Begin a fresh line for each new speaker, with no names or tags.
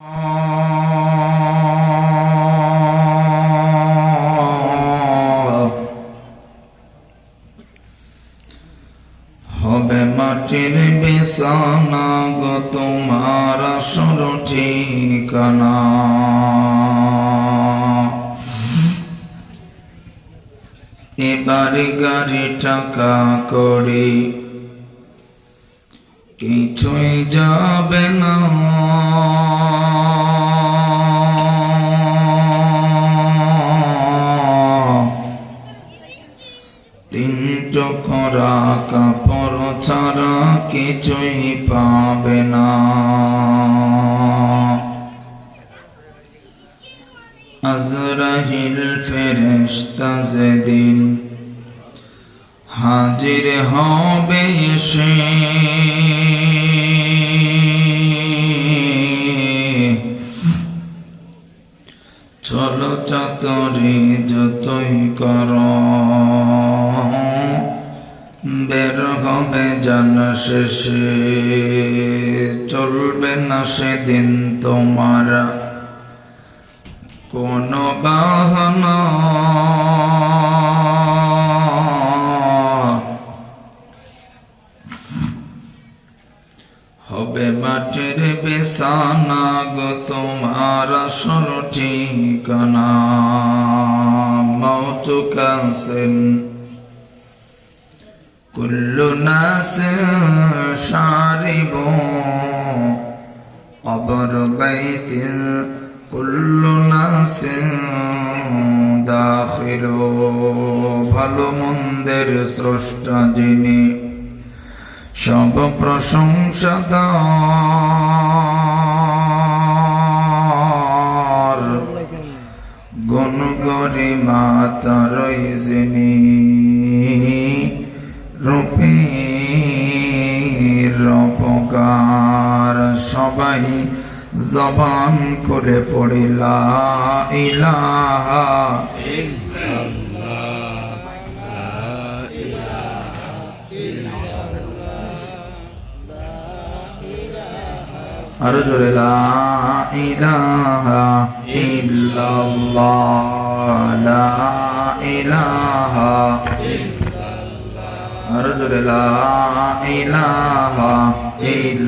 হবে মাটির বিছানা গো তোমার আসল ঠিকানা। এবারে গাড়ি টাকা করি কিছুই যাবে না, তিন টুকরা কাপড় ছাড়া কিছুই পাবে না। আজরাইল ফেরেশতা যেদিন হাজির হবে সে, চলো চাতুরি যতই করো বের হবে জান শেষে। চলবে না সেদিন তোমার কোনো বাহানা, হবে মাটির বিছানা গো তোমার আসল ঠিকানা। মওতু কাসিন কুল্লু নাসিন শারিবু, কবর বাইতিন কুল্লু নাসিন দাখিলু। ভালো মন্দের স্রষ্টা যিনি, সব প্রশংসা তার, গুণ গরিমা তারই যিনি, রূপের উপকার। সবাই জবান করে পড়ি লা ইলাহা আরো জোরে লা ইলাহা ইল্লাল্লাহ, লা ইলাহা ইল্লাল্লাহ, আরো জোরে লা ইলাহা ইল্লাল্লাহ।